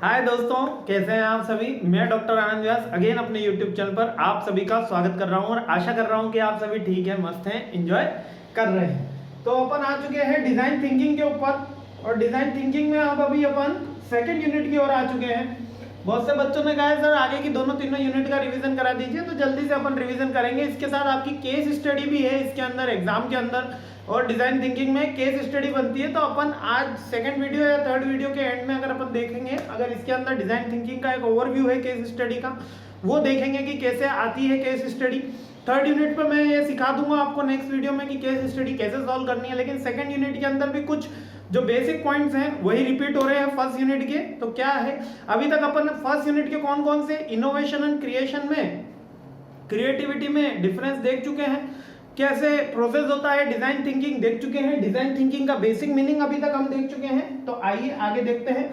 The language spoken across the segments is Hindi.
हाय दोस्तों, कैसे हैं आप सभी। मैं डॉक्टर आनंद व्यास अगेन अपने यूट्यूब चैनल पर आप सभी का स्वागत कर रहा हूं और आशा कर रहा हूं कि आप सभी ठीक है, मस्त हैं, एंजॉय कर रहे हैं। तो अपन आ चुके हैं डिजाइन थिंकिंग के ऊपर और डिजाइन थिंकिंग में अब अभी अपन सेकंड यूनिट की ओर आ चुके हैं। बहुत से बच्चों ने कहा है सर आगे की दोनों तीनों यूनिट का रिवीजन करा दीजिए, तो जल्दी से अपन रिवीजन करेंगे। इसके साथ आपकी केस स्टडी भी है इसके अंदर, एग्जाम के अंदर, और डिजाइन थिंकिंग में केस स्टडी बनती है। तो अपन आज सेकंड वीडियो या थर्ड वीडियो के एंड में अगर अपन देखेंगे, अगर इसके अंदर डिजाइन थिंकिंग का एक ओवरव्यू है केस स्टडी का, वो देखेंगे कि कैसे आती है केस स्टडी। थर्ड यूनिट पे मैं ये सिखा दूंगा आपको नेक्स्ट वीडियो में कि केस स्टडी कैसे सॉल्व करनी है। लेकिन सेकंड यूनिट के अंदर भी कुछ जो बेसिक पॉइंट्स हैं वही रिपीट हो रहे हैं फर्स्ट यूनिट के। तो क्या है, अभी तक अपन फर्स्ट यूनिट के कौन कौन से इनोवेशन एंड क्रिएशन में, क्रिएटिविटी में डिफरेंस देख चुके हैं, कैसे प्रोसेस होता है, डिजाइन थिंकिंग देख चुके हैं, डिजाइन थिंकिंग का बेसिक मीनिंग अभी तक हम देख चुके हैं। तो आइए आगे देखते हैं।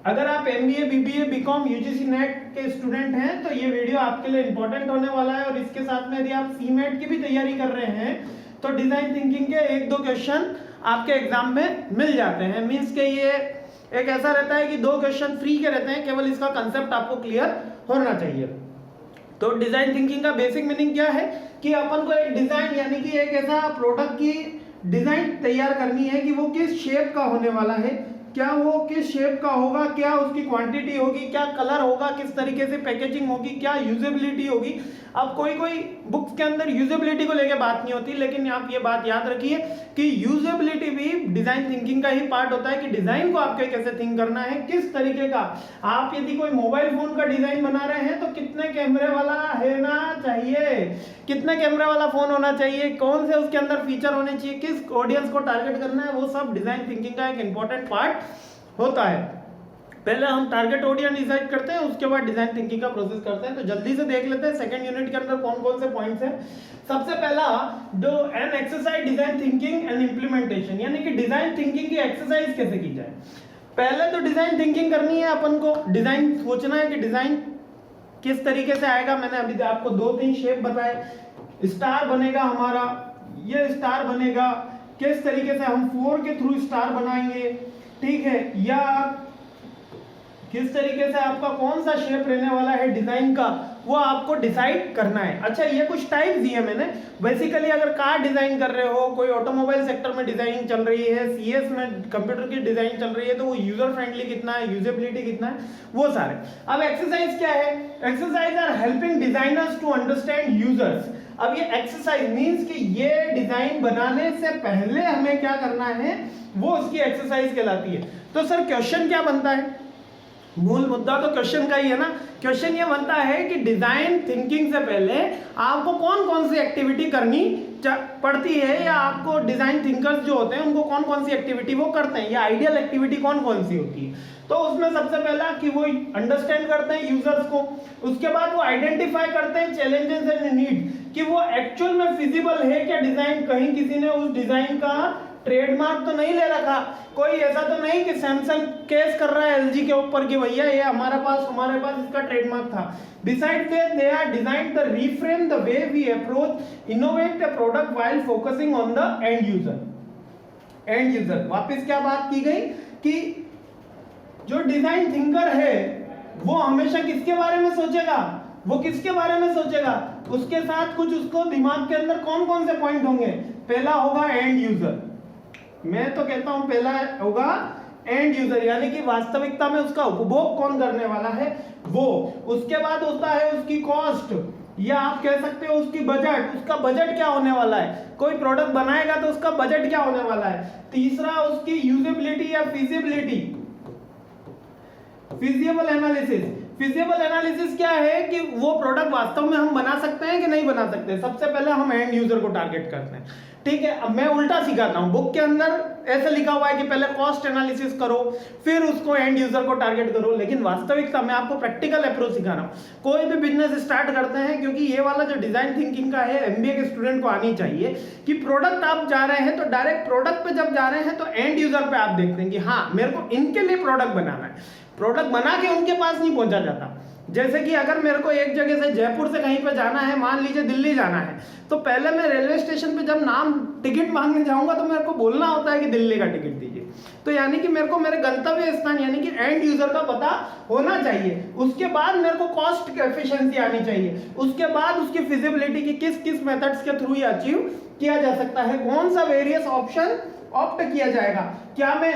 अगर आप MBA, BBA, BCom, UGC NET के स्टूडेंट हैं तो ये वीडियो आपके लिए इंपॉर्टेंट होने वाला है। और इसके साथ में यदि आप सीमेट की भी तैयारी कर रहे हैं तो डिजाइन थिंकिंग के एक दो क्वेश्चन आपके एग्जाम में मिल जाते हैं। मीन्स के ये एक ऐसा रहता है कि दो क्वेश्चन फ्री के रहते हैं, केवल इसका कंसेप्ट आपको क्लियर होना चाहिए। तो डिजाइन थिंकिंग का बेसिक मीनिंग क्या है कि अपन को एक डिजाइन यानी कि एक ऐसा प्रोडक्ट की डिजाइन तैयार करनी है कि वो किस शेप का होने वाला है, क्या वो किस शेप का होगा, क्या उसकी क्वांटिटी होगी, क्या कलर होगा, किस तरीके से पैकेजिंग होगी, क्या यूजेबिलिटी होगी। अब कोई बुक्स के अंदर यूजेबिलिटी को लेके बात नहीं होती, लेकिन आप ये बात याद रखिए कि यूजेबिलिटी भी डिजाइन थिंकिंग का ही पार्ट होता है कि डिजाइन को आपके कैसे थिंक करना है, किस तरीके का। आप यदि कोई मोबाइल फोन का डिजाइन बना रहे हैं तो कितने कैमरे वाला होना चाहिए, कितने कैमरे वाला फोन होना चाहिए, कौन से उसके अंदर फीचर होने चाहिए, किस ऑडियंस को टारगेट करना है, वो सब डिजाइन थिंकिंग का एक इंपॉर्टेंट पार्ट होता है। पहले हम टारगेट ऑडियंस डिसाइड करते हैं, उसके बाद डिजाइन थिंकिंग का प्रोसेस करते हैं। तो जल्दी से देख लेते हैं सेकंड यूनिट के अंदर कौन कौन से पॉइंट्स हैं। सबसे पहला जो an exercise design thinking and implementation, यानी कि डिजाइन थिंकिंग की एक्सरसाइज कैसे की जाए। पहले तो डिजाइन थिंकिंग करनी है अपन को, डिजाइन सोचना है कि डिजाइन किस तरीके से आएगा। मैंने अभी आपको दो तीन शेप बताए। स्टार बनेगा हमारा, ये स्टार बनेगा, किस तरीके से हम 4 के थ्रू स्टार बनाएंगे, ठीक है, या किस तरीके से आपका कौन सा शेप रहने वाला है डिजाइन का, वो आपको डिसाइड करना है। अच्छा, ये कुछ टाइप दिए मैंने। बेसिकली अगर कार डिजाइन कर रहे हो, कोई ऑटोमोबाइल सेक्टर में डिजाइनिंग चल रही है, सीएस में कंप्यूटर की डिजाइन चल रही है, तो वो यूजर फ्रेंडली कितना है, यूजेबिलिटी कितना है, वो सारे। अब एक्सरसाइज क्या है, exercise are helping designers to understand users. अब ये एक्सरसाइज मींस कि ये डिजाइन बनाने से पहले हमें क्या करना है, वो उसकी एक्सरसाइज कहलाती है। तो सर क्वेश्चन क्या बनता है, मूल मुद्दा तो क्वेश्चन का ही है ना। क्वेश्चन ये बनता है कि डिजाइन थिंकिंग से पहले आपको कौन कौन सी एक्टिविटी करनी पड़ती है, या आपको डिजाइन थिंकर्स जो होते हैं उनको कौन कौन सी एक्टिविटी वो करते हैं, या आइडियल एक्टिविटी कौन कौन सी होती है। तो उसमें सबसे पहला कि वो अंडरस्टैंड करते हैं यूजर्स को, उसके बाद वो आइडेंटिफाई करते हैं चैलेंजेस एंड नीड, कि वो एक्चुअल में फिजिबल है क्या डिजाइन, कहीं किसी ने उस डिजाइन का ट्रेडमार्क तो नहीं ले रखा, कोई ऐसा तो नहीं कि सैमसंग केस कर रहा है एलजी के ऊपर कि भैया ये हमारे पास इसका ट्रेडमार्क था। Beside that they are designed the reframe the way we approach innovate the product while focusing on the end user. वापस क्या बात की गई कि जो डिजाइन थिंकर है वो हमेशा किसके बारे में सोचेगा, वो किसके बारे में सोचेगा, उसके साथ कुछ उसको दिमाग के अंदर कौन कौन से पॉइंट होंगे। पहला होगा एंड यूजर, मैं तो कहता हूं पहला होगा एंड यूजर, यानी कि वास्तविकता में उसका उपभोग कौन करने वाला है वो। उसके बाद होता है उसकी कॉस्ट, या आप कह सकते हो उसकी बजट, उसका बजट क्या होने वाला है, कोई प्रोडक्ट बनाएगा तो उसका बजट क्या होने वाला है। तीसरा उसकी यूजेबिलिटी या feasibility, feasible analysis. Feasible analysis क्या है कि वो प्रोडक्ट वास्तव में हम बना सकते हैं कि नहीं बना सकते। सबसे पहले हम एंड यूजर को टारगेट करते हैं, ठीक है। अब मैं उल्टा सिखाता हूं, बुक के अंदर ऐसे लिखा हुआ है कि पहले कॉस्ट एनालिसिस करो फिर उसको एंड यूजर को टारगेट करो, लेकिन वास्तविकता में आपको प्रैक्टिकल अप्रोच सिखा रहा हूं। कोई भी बिजनेस स्टार्ट करते हैं, क्योंकि ये वाला जो डिजाइन थिंकिंग का है एमबीए के स्टूडेंट को आनी चाहिए कि प्रोडक्ट आप जा रहे हैं तो डायरेक्ट प्रोडक्ट पे जब जा रहे हैं तो एंड यूजर पे आप देखते हैं कि हाँ मेरे को इनके लिए प्रोडक्ट बनाना है। प्रोडक्ट बना के उनके पास नहीं पहुंचा जाता। जैसे कि अगर मेरे को एक जगह से जयपुर से कहीं पे जाना है, मान लीजिए दिल्ली जाना है, तो पहले मैं रेलवे स्टेशन पे जब नाम टिकट मांगने जाऊंगा तो मेरे को बोलना होता है कि दिल्ली का टिकट दीजिए। तो यानी कि मेरे को मेरे गंतव्य स्थान यानी कि एंड यूजर का पता होना चाहिए। उसके बाद मेरे को कॉस्ट एफिशिएंसी आनी चाहिए, उसके बाद उसकी फिजिबिलिटी की किस किस मेथड्स के थ्रू ये अचीव किया जा सकता है, कौन सा वेरियस ऑप्शन ऑप्ट किया जाएगा, क्या मैं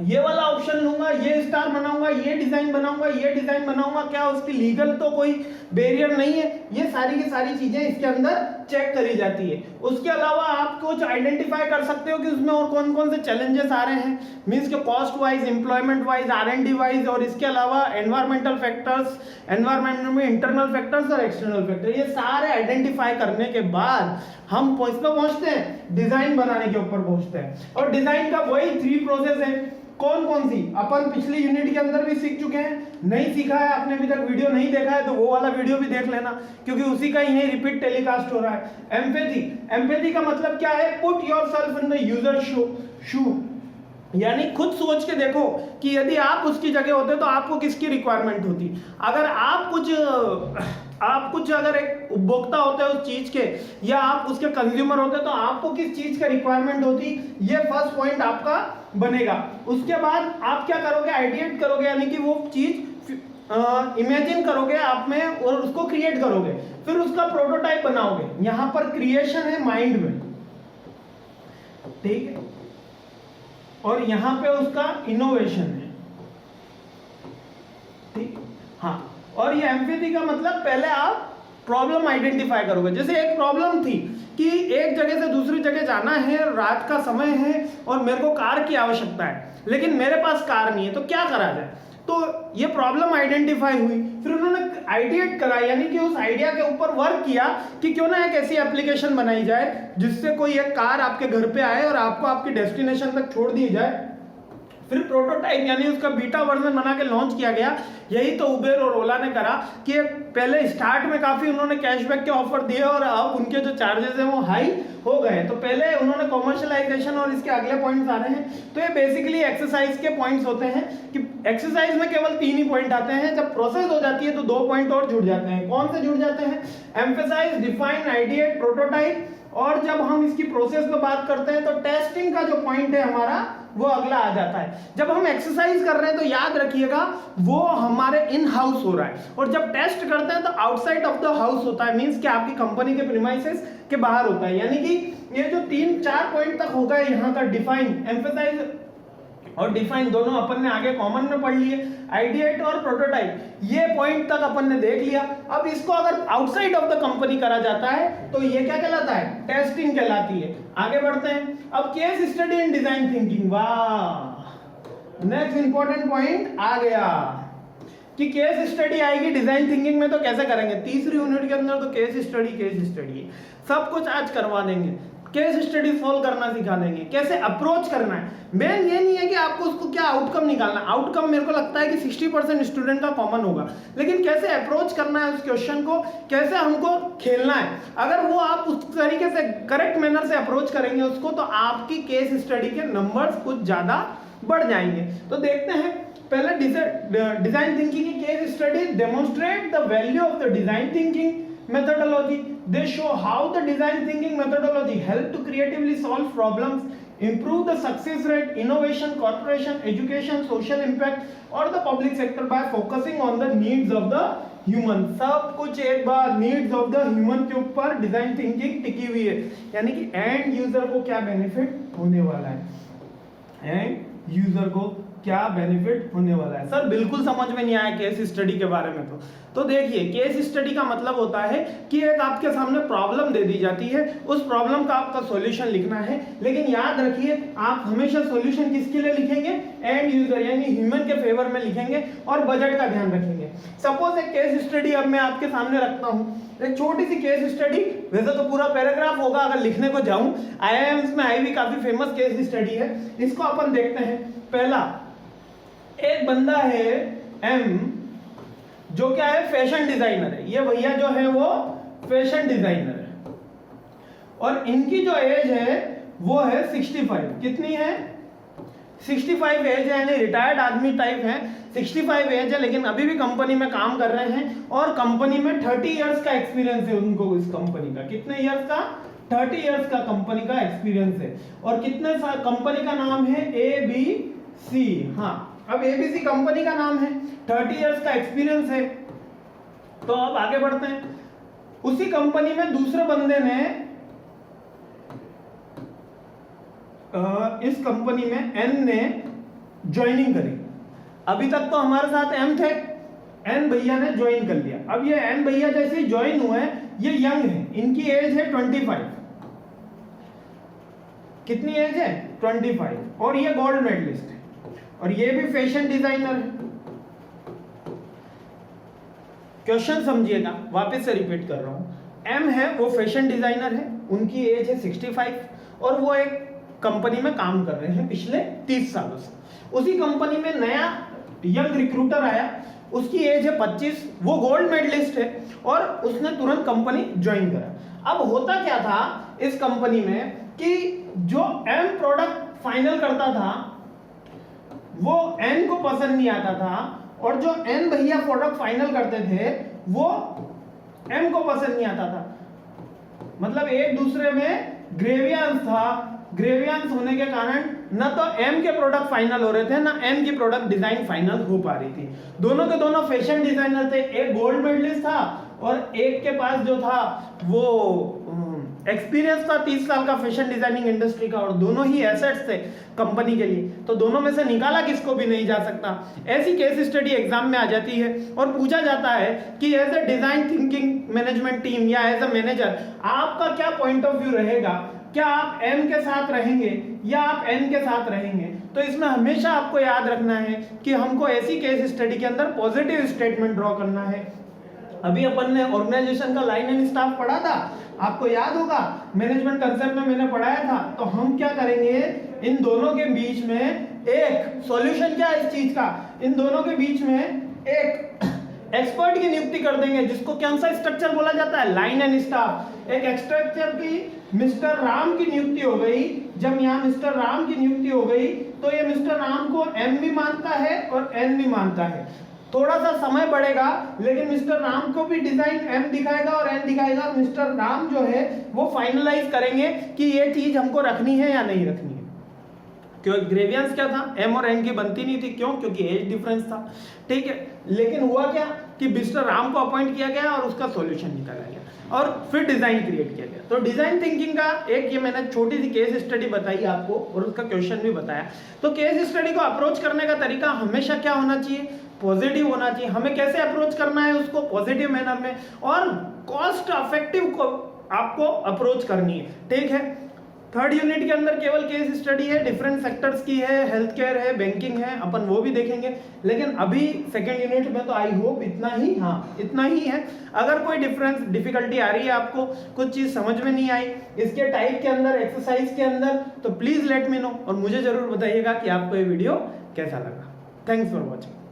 ये वाला ऑप्शन लूंगा, ये स्टार बनाऊंगा, ये डिजाइन बनाऊंगा, ये डिजाइन बनाऊंगा, क्या उसकी लीगल तो कोई बैरियर नहीं है, ये सारी की सारी चीजें इसके अंदर चेक करी जाती है। उसके अलावा आप कुछ आइडेंटिफाई कर सकते हो कि उसमें और कौन कौन से चैलेंजेस आ रहे हैं, मींस के cost wise, employment wise, R&D wise, और इसके अलावा एनवायरमेंटल फैक्टर्स, एनवायरमेंट में इंटरनल फैक्टर्स और एक्सटर्नल फैक्टर, ये सारे आइडेंटिफाई करने के बाद हम इस पर पहुंचते हैं, डिजाइन बनाने के ऊपर पहुंचते हैं। और डिजाइन का वही 3 प्रोसेस है, कौन कौन सी अपन पिछली यूनिट के अंदर भी सीख चुके हैं, नहीं सीखा है आपने अभी तक, वीडियो नहीं देखा है तो वो वाला वीडियो भी देख लेना, क्योंकि उसी का ही रिपीट टेलीकास्ट हो रहा है। एम्पैथी, एम्पैथी का मतलब क्या है, put yourself in the user shoe, यानी खुद सोच के देखो कि यदि आप उसकी जगह होते तो आपको किसकी रिक्वायरमेंट होती। अगर आप कुछ अगर एक उपभोक्ता होते हैं उस चीज के, या आप उसके कंज्यूमर होते तो आपको किस चीज का रिक्वायरमेंट होती, ये फर्स्ट पॉइंट आपका बनेगा। उसके बाद आप क्या करोगे, आइडिएट करोगे, यानी कि वो चीज इमेजिन करोगे आप में और उसको क्रिएट करोगे, फिर उसका प्रोटोटाइप बनाओगे। यहां पर क्रिएशन है माइंड में, ठीक है, और यहां पे उसका इनोवेशन है, ठीक, हाँ। और ये एम्पैथी का मतलब पहले आप प्रॉब्लम आइडेंटिफाई करोगे। जैसे एक प्रॉब्लम थी कि एक जगह से दूसरी जगह जाना है, रात का समय है और मेरे को कार की आवश्यकता है, लेकिन मेरे पास कार नहीं है, तो क्या करा जाए। तो ये प्रॉब्लम आइडेंटिफाई हुई, फिर उन्होंने आइडिएट करा, यानी कि उस आइडिया के ऊपर वर्क किया कि क्यों ना एक ऐसी एप्लीकेशन बनाई जाए जिससे कोई एक कार आपके घर पे आए और आपको आपकी डेस्टिनेशन तक छोड़ दी जाए। फिर प्रोटोटाइप यानी उसका बीटा वर्जन बना के लॉन्च किया गया। यही तो उबेर और ओला ने करा कि पहले स्टार्ट में काफी उन्होंने कैशबैक के ऑफर दिए और अब उनके जो चार्जेस हैं वो हाई हो गए। तो पहले उन्होंने कॉमर्शियलाइजेशन और इसके अगले पॉइंट्स आ रहे हैं। तो ये बेसिकली एक्सरसाइज के पॉइंट्स होते हैं कि एक्सरसाइज में केवल 3 ही पॉइंट आते हैं, जब प्रोसेस हो जाती है तो 2 पॉइंट और जुड़ जाते हैं। कौन से जुड़ जाते हैं, एम्फेसाइज, डिफाइन, आइडिएट, प्रोटोटाइप। और जब हम इसकी प्रोसेस पे बात करते हैं तो टेस्टिंग का जो पॉइंट है हमारा वो अगला आ जाता है। जब हम एक्सरसाइज कर रहे हैं तो याद रखिएगा वो हमारे इन हाउस हो रहा है, और जब टेस्ट करते हैं तो आउटसाइड ऑफ द हाउस होता है, मींस कि आपकी कंपनी के प्रीमाइसेस के बाहर होता है। यानी कि ये जो 3-4 पॉइंट तक होगा यहाँ का डिफाइन, एम्फेसाइज और डिफाइन दोनों अपन ने आगे कॉमन में पढ़ लिए। आइडिएट और प्रोटोटाइप ये पॉइंट तक अपन ने देख लिया। अब इसको अगर आउटसाइड ऑफ द कंपनी करा जाता है तो ये क्या कहलाता है, टेस्टिंग कहलाती है। आगे बढ़ते हैं। अब case study in design thinking, वाह, नेक्स्ट इंपॉर्टेंट पॉइंट आ गया कि केस स्टडी आएगी डिजाइन थिंकिंग में तो कैसे करेंगे। तीसरी यूनिट के अंदर तो केस स्टडी सब कुछ आज करवा देंगे। केस स्टडी सॉल्व करना सिखा देंगे, कैसे अप्रोच करना है। मेन ये नहीं है कि आपको उसको क्या आउटकम निकालना, आउटकम मेरे को लगता है कि 60% स्टूडेंट का कॉमन होगा, लेकिन कैसे अप्रोच करना है उस क्वेश्चन को, कैसे हमको खेलना है। अगर वो आप उस तरीके से करेक्ट मैनर से अप्रोच करेंगे उसको तो आपकी केस स्टडी के नंबर्स कुछ ज्यादा बढ़ जाएंगे। तो देखते हैं पहले डिजाइन थिंकिंग की case study. Demonstrate the value of the design thinking methodology. They show how the design thinking methodology help to creatively solve problems, improve the success rate, innovation, corporation, education, social impact और the public sector by focusing on the needs of the human। सब कुछ एक बार needs of the human के ऊपर डिजाइन थिंकिंग टिकी हुई है, यानी कि एंड यूजर को क्या बेनिफिट होने वाला है, एंड यूजर को क्या बेनिफिट होने वाला है। सर बिल्कुल समझ में नहीं आया केस स्टडी के बारे में। तो देखिए केस स्टडी का मतलब होता है कि एक आपके सामने प्रॉब्लम दे दी जाती है, उस प्रॉब्लम का आपका सॉल्यूशन लिखना है। लेकिन याद रखिए आप हमेशा सॉल्यूशन किसके लिए लिखेंगे, एंड यूजर यानी ह्यूमन के फेवर में लिखेंगे और बजट का ध्यान रखेंगे। सपोज एक केस स्टडी अब मैं आपके सामने रखता हूं, एक छोटी सी केस स्टडी, वैसे तो पूरा पैराग्राफ होगा अगर लिखने को जाऊं, IIMs में आई भी काफी फेमस केस स्टडी है। इसको अपन देखते हैं। पहला, एक बंदा है M जो क्या है, फैशन डिजाइनर है। ये भैया जो है वो फैशन डिजाइनर है और इनकी जो एज है वो है 65। कितनी है, 65 एज है, यानी रिटायर्ड आदमी टाइप है। 65 एज है लेकिन अभी भी कंपनी में काम कर रहे हैं और कंपनी में 30 इयर्स का एक्सपीरियंस है उनको। इस कंपनी का कितने इयर्स का, 30 इयर्स का कंपनी का एक्सपीरियंस है। और कितने साल कंपनी का नाम है ABC। हाँ, अब ABC कंपनी का नाम है, 30 इयर्स का एक्सपीरियंस है। तो अब आगे बढ़ते हैं। उसी कंपनी में दूसरे बंदे ने इस कंपनी में N ने ज्वाइनिंग करी। अभी तक तो हमारे साथ M थे, N भैया ने ज्वाइन कर लिया। अब ये N भैया जैसे ही ज्वाइन हुए, ये यंग है, इनकी एज है 25। कितनी एज है? 25। और ये गोल्ड मेडलिस्ट है, और ये भी फैशन डिजाइनर है। क्वेश्चन समझिएगा, वापस से रिपीट कर रहा हूं। M है वो फैशन डिजाइनर है, उनकी एज है 65, और वो एक कंपनी में काम कर रहे हैं पिछले 30 सालों से। उसी कंपनी में नया यंग रिक्रूटर आया, उसकी एज है 25, वो गोल्ड मेडलिस्ट है, और उसने तुरंत कंपनी ज्वाइन करा। अब होता क्या था इस कंपनी में कि जो M प्रोडक्ट फाइनल करता था वो N को पसंद नहीं आता था, और जो N भैया प्रोडक्ट फाइनल करते थे वो M को पसंद नहीं आता था। मतलब एक दूसरे में ग्रेवियंस था। ग्रेवियंस होने के कारण न तो M के प्रोडक्ट फाइनल हो रहे थे, ना M की प्रोडक्ट डिजाइन फाइनल हो पा रही थी। दोनों के दोनों फैशन डिजाइनर थे, एक गोल्ड मेडलिस्ट था और एक के पास जो था वो एक्सपीरियंस था 30 साल का फैशन डिजाइनिंग इंडस्ट्री का, और दोनों ही एसेट्स थे कंपनी के लिए। तो दोनों में से निकाला किसको भी नहीं जा सकता। ऐसी केस स्टडी एग्जाम में आ जाती है और पूछा जाता है कि as a design thinking management team या एज ए मैनेजर आपका क्या पॉइंट ऑफ व्यू रहेगा, क्या आप M के साथ रहेंगे या आप N के साथ रहेंगे। तो इसमें हमेशा आपको याद रखना है कि हमको ऐसी केस स्टडी के अंदर पॉजिटिव स्टेटमेंट ड्रॉ करना है। अभी अपन ने ऑर्गेनाइजेशन का लाइन एंड स्टाफ पढ़ा था, आपको याद होगा, मैनेजमेंट कंसेप्ट में मैंने पढ़ाया था। तो हम क्या करेंगे, इन दोनों के बीच में एक सॉल्यूशन क्या है इस चीज का, इन दोनों के बीच में एक एक्सपर्ट की नियुक्ति कर देंगे, जिसको कौन सा स्ट्रक्चर बोला जाता है, लाइन एंड स्टाफ। एक स्ट्रक्चर की मिस्टर राम की नियुक्ति हो गई। जब यहाँ मिस्टर राम की नियुक्ति हो गई तो ये मिस्टर राम को M भी मानता है और N भी मानता है। थोड़ा सा समय बढ़ेगा, लेकिन मिस्टर राम को भी डिजाइन M दिखाएगा और N दिखाएगा। मिस्टर राम जो है वो फाइनलाइज करेंगे कि ये चीज हमको रखनी है या नहीं रखनी है। क्योंकि ग्रेवियंस क्या था, M और N की बनती नहीं थी। क्यों? क्योंकि एज डिफरेंस था। ठीक है, लेकिन हुआ क्या कि मिस्टर राम को अपॉइंट किया गया और उसका सॉल्यूशन निकाला गया और फिर डिजाइन क्रिएट किया गया। तो डिजाइन थिंकिंग का एक ये मैंने छोटी सी केस स्टडी बताई आपको और उसका क्वेश्चन भी बताया। तो केस स्टडी को अप्रोच करने का तरीका हमेशा क्या होना चाहिए, पॉजिटिव होना चाहिए। हमें कैसे अप्रोच करना है उसको, पॉजिटिव मैनर में, और कॉस्ट इफेक्टिव को आपको अप्रोच करनी है। ठीक है, थर्ड यूनिट के अंदर केवल केस स्टडी है, डिफरेंट सेक्टर्स की है, हेल्थ केयर है, बैंकिंग है, अपन वो भी देखेंगे। लेकिन अभी सेकेंड यूनिट में तो आई होप इतना ही, हाँ इतना ही है। अगर कोई डिफिकल्टी आ रही है, आपको कुछ चीज समझ में नहीं आई इसके टाइप के अंदर, एक्सरसाइज के अंदर, तो प्लीज लेट मी नो और मुझे जरूर बताइएगा कि आपको ये वीडियो कैसा लगा। Thanks for watching.